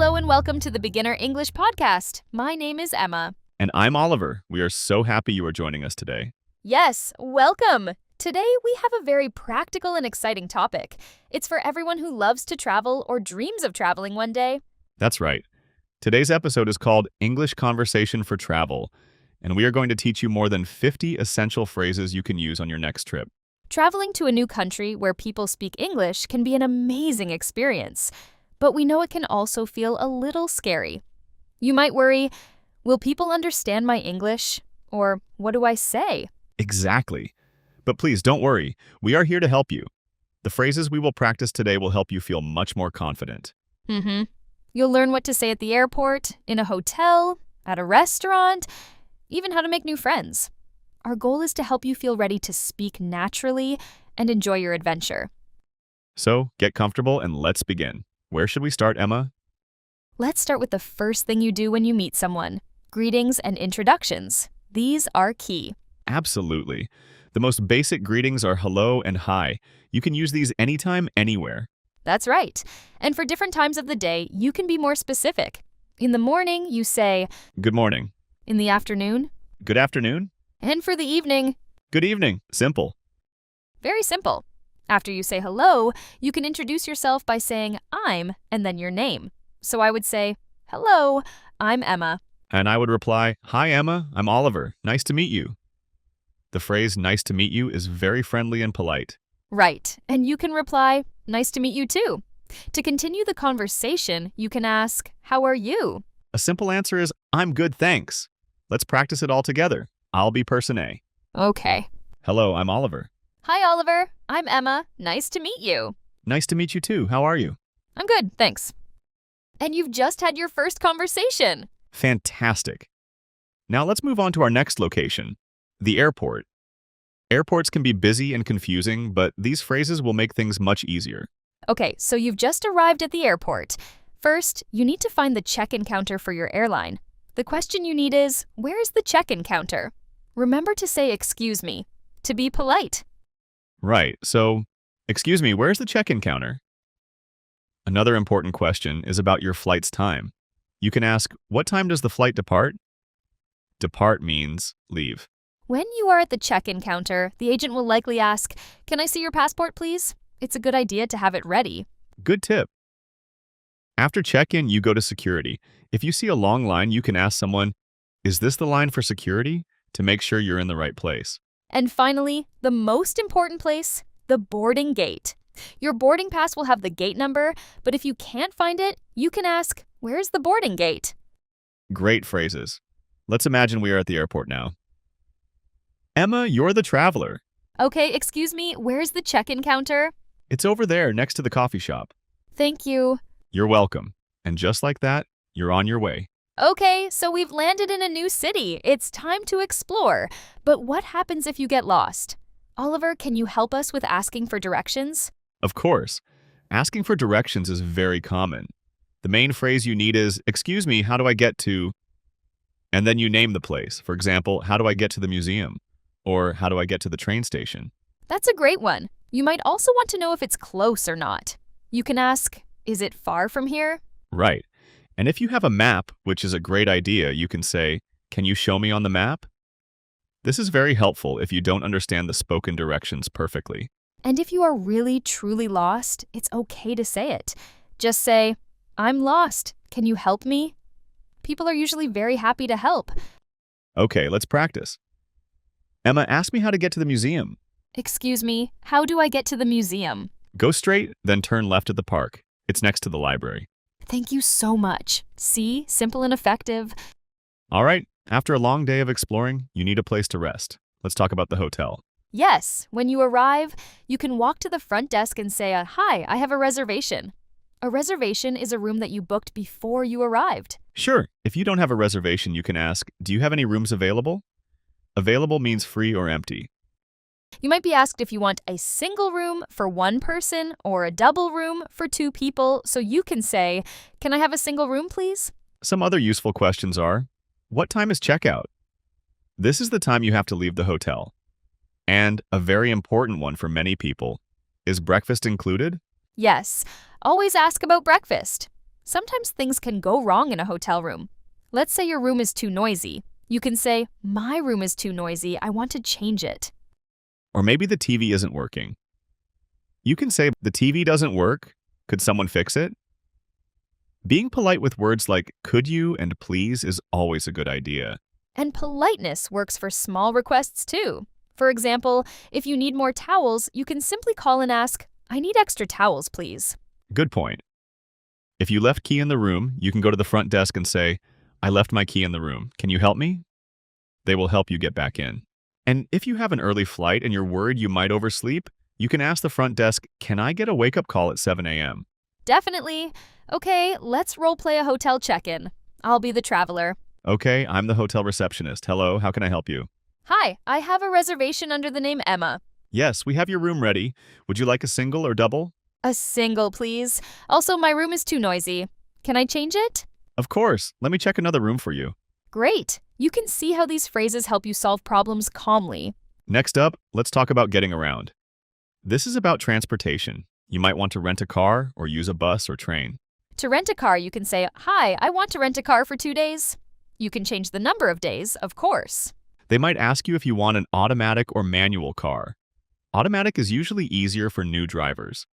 Hello and welcome to the Beginner.English.Podcast. My name is Emma. And I'm Oliver. We are so happy you are joining us today. Yes, welcome! Today we have a very practical and exciting topic. It's for everyone who loves to travel or dreams of traveling one day. That's right. Today's episode is called English Conversation for Travel, and we are going to teach you more than 50 essential phrases you can use on your next trip. Traveling to a new country where people speak English can be an amazing experience, but we know it can also feel a little scary. You might worry, will people understand my English? Or what do I say? Exactly. But please don't worry. We are here to help you. The phrases we will practice today will help you feel much more confident. You'll learn what to say at the airport, in a hotel, at a restaurant, even how to make new friends. Our goal is to help you feel ready to speak naturally and enjoy your adventure. So get comfortable and let's begin. Where should we start, Emma? Let's start with the first thing you do when you meet someone. Greetings and introductions. These are key. Absolutely. The most basic greetings are hello and hi. You can use these anytime, anywhere. That's right. And for different times of the day, you can be more specific. In the morning, you say, Good morning. in the afternoon, Good afternoon. and for the evening, Good evening. Simple. very simple. After you say hello, you can introduce yourself by saying I'm and then your name. So I would say, hello, I'm Emma. And I would reply, Hi, Emma. I'm Oliver. Nice to meet you. The phrase nice to meet you is very friendly and polite. Right, and you can reply, nice to meet you too. To continue the conversation, you can ask, how are you? A simple answer is, I'm good, thanks. Let's practice it all together. I'll be person A. Okay. Hello, I'm Oliver. Hi, Oliver. I'm Emma. Nice to meet you. Nice to meet you too. How are you? I'm good, thanks. And you've just had your first conversation. Fantastic. Now let's move on to our next location, the airport. Airports can be busy and confusing, but these phrases will make things much easier. Okay, so you've just arrived at the airport. First, you need to find the check-in counter for your airline. The question you need is, where is the check-in counter? Remember to say, excuse me, to be polite. Right, so, excuse me, where's the check-in counter? Another important question is about your flight's time. You can ask, what time does the flight depart? Depart means leave. When you are at the check-in counter, the agent will likely ask, can I see your passport, please? It's a good idea to have it ready. Good tip. After check-in, you go to security. If you see a long line, you can ask someone, is this the line for security? To make sure you're in the right place. And finally, the most important place, the boarding gate. Your boarding pass will have the gate number, but if you can't find it, you can ask, where's the boarding gate? Great phrases. Let's imagine we are at the airport now. Emma, you're the traveler. Okay, excuse me, where's the check-in counter? It's over there next to the coffee shop. Thank you. You're welcome. And just like that, you're on your way. Okay, so we've landed in a new city. It's time to explore. But what happens if you get lost? Oliver, can you help us with asking for directions? Of course. Asking for directions is very common. The main phrase you need is, excuse me, how do I get to? And then you name the place. For example, how do I get to the museum? Or how do I get to the train station? That's a great one. You might also want to know if it's close or not. You can ask, is it far from here? Right. And if you have a map, which is a great idea, you can say, can you show me on the map? This is very helpful if you don't understand the spoken directions perfectly. And if you are really, truly lost, it's okay to say it. Just say, I'm lost. Can you help me? People are usually very happy to help. Okay, let's practice. Emma, ask me how to get to the museum. Excuse me, how do I get to the museum? Go straight, then turn left at the park. It's next to the library. Thank you so much. See, simple and effective. All right, after a long day of exploring, you need a place to rest. Let's talk about the hotel. Yes, when you arrive, you can walk to the front desk and say, hi, I have a reservation. A reservation is a room that you booked before you arrived. Sure, if you don't have a reservation, you can ask, do you have any rooms available? Available means free or empty. You might be asked if you want a single room for one person or a double room for two people, so you can say, can I have a single room, please? Some other useful questions are, what time is checkout? This is the time you have to leave the hotel. And a very important one for many people, is breakfast included? Yes, always ask about breakfast. Sometimes things can go wrong in a hotel room. Let's say your room is too noisy. You can say, "My room is too noisy. I want to change it." Or maybe the TV isn't working. You can say, "The TV doesn't work. Could someone fix it?" Being polite with words like could you and please is always a good idea. And politeness works for small requests too. For example, if you need more towels, you can simply call and ask, "I need extra towels, please." Good point. If you left key in the room, you can go to the front desk and say, "I left my key in the room. Can you help me?" They will help you get back in. And if you have an early flight and you're worried you might oversleep, you can ask the front desk, "Can I get a wake-up call at 7 a.m.?" Definitely. Okay, let's role play a hotel check-in. I'll be the traveler. Okay, I'm the hotel receptionist. Hello, how can I help you? Hi, I have a reservation under the name Emma. Yes, we have your room ready. Would you like a single or double? A single, please. Also, my room is too noisy. Can I change it? Of course. Let me check another room for you. Great. You can see how these phrases help you solve problems calmly. Next up, let's talk about getting around. This is about transportation. You might want to rent a car or use a bus or train. To rent a car, you can say, "Hi, I want to rent a car for 2 days." You can change the number of days, of course. They might ask you if you want an automatic or manual car. Automatic is usually easier for new drivers.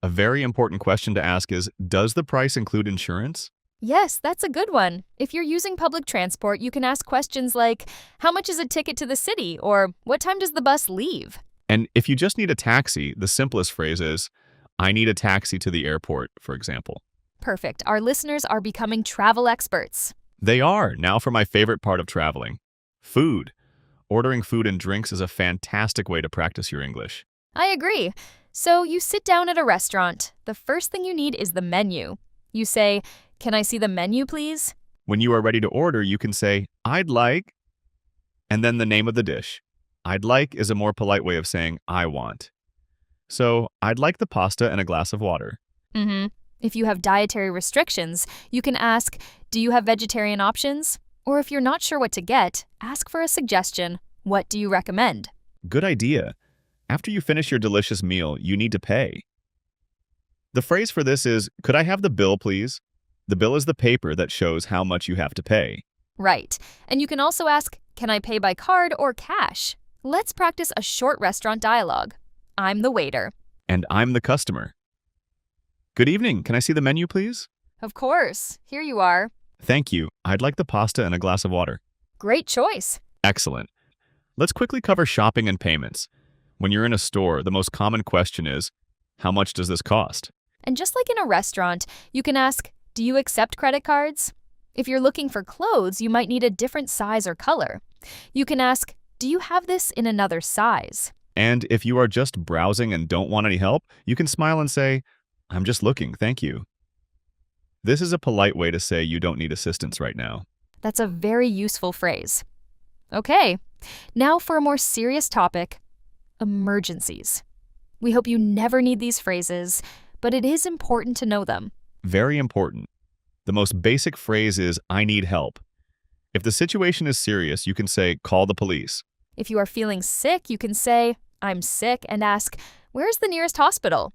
A very important question to ask is, does the price include insurance? Yes, that's a good one. If you're using public transport, you can ask questions like, "How much is a ticket to the city?" or "What time does the bus leave?" And if you just need a taxi, the simplest phrase is, "I need a taxi to the airport," for example. Perfect. Our listeners are becoming travel experts. They are. Now for my favorite part of traveling. Food. Ordering food and drinks is a fantastic way to practice your English. I agree. So you sit down at a restaurant. The first thing you need is the menu. You say, "Can I see the menu, please?" When you are ready to order, you can say, "I'd like," and then the name of the dish. "I'd like" is a more polite way of saying "I want." So, "I'd like the pasta and a glass of water." If you have dietary restrictions, you can ask, "Do you have vegetarian options?" Or if you're not sure what to get, ask for a suggestion. "What do you recommend?" Good idea. After you finish your delicious meal, you need to pay. The phrase for this is, "Could I have the bill, please?" The bill is the paper that shows how much you have to pay. Right. And you can also ask, "Can I pay by card or cash?" Let's practice a short restaurant dialogue. I'm the waiter. And I'm the customer. "Good evening. Can I see the menu, please?" Of course. Here you are. "Thank you. I'd like the pasta and a glass of water." Great choice. Excellent. Let's quickly cover shopping and payments. When you're in a store, the most common question is, "How much does this cost?" And just like in a restaurant, you can ask, "Do you accept credit cards?" If you're looking for clothes, you might need a different size or color. You can ask, "Do you have this in another size?" And if you are just browsing and don't want any help, you can smile and say, "I'm just looking, thank you." This is a polite way to say you don't need assistance right now. That's a very useful phrase. Okay, now for a more serious topic, emergencies. We hope you never need these phrases, but it is important to know them. Very important. The most basic phrase is, "I need help." If the situation is serious, you can say, "Call the police." If you are feeling sick, you can say, "I'm sick," and ask, "Where's the nearest hospital?"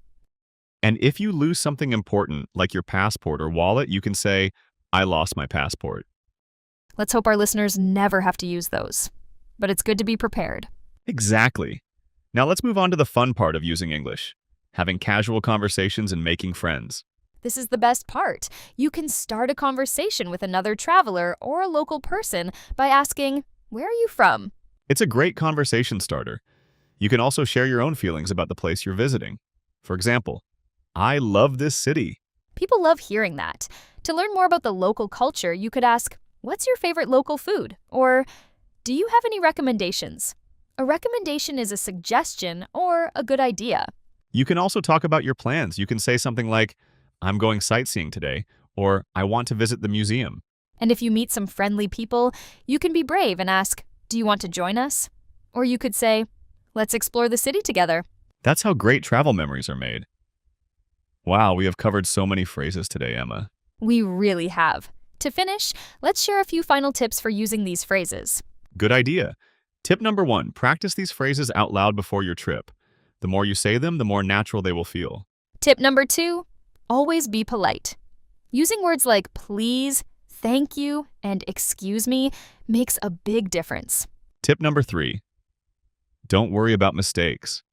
And if you lose something important, like your passport or wallet, you can say, "I lost my passport." Let's hope our listeners never have to use those. But it's good to be prepared. Exactly. Now let's move on to the fun part of using English, having casual conversations and making friends. This is the best part. You can start a conversation with another traveler or a local person by asking, "Where are you from?" It's a great conversation starter. You can also share your own feelings about the place you're visiting. For example, "I love this city." People love hearing that. To learn more about the local culture, you could ask, "What's your favorite local food?" Or, "Do you have any recommendations?" A recommendation is a suggestion or a good idea. You can also talk about your plans. You can say something like, "I'm going sightseeing today," or "I want to visit the museum." And if you meet some friendly people, you can be brave and ask, "Do you want to join us?" Or you could say, "Let's explore the city together." That's how great travel memories are made. Wow, we have covered so many phrases today, Emma. We really have. To finish, let's share a few final tips for using these phrases. Good idea. Tip number 1, practice these phrases out loud before your trip. The more you say them, the more natural they will feel. Tip number 2, always be polite. Using words like please, thank you, and excuse me makes a big difference. Tip number 3. Don't worry about mistakes.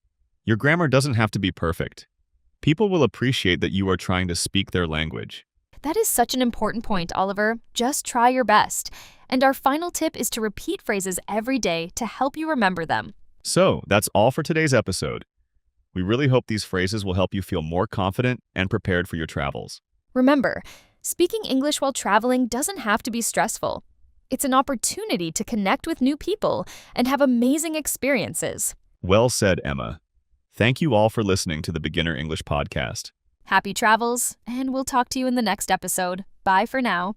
Your grammar doesn't have to be perfect. People will appreciate that you are trying to speak their language. That is such an important point, Oliver. Just try your best. And our final tip is to repeat phrases every day to help you remember them. So, that's all for today's episode. We really hope these phrases will help you feel more confident and prepared for your travels. Remember, speaking English while traveling doesn't have to be stressful. It's an opportunity to connect with new people and have amazing experiences. Well said, Emma. Thank you all for listening to the Beginner English Podcast. Happy travels, and we'll talk to you in the next episode. Bye for now.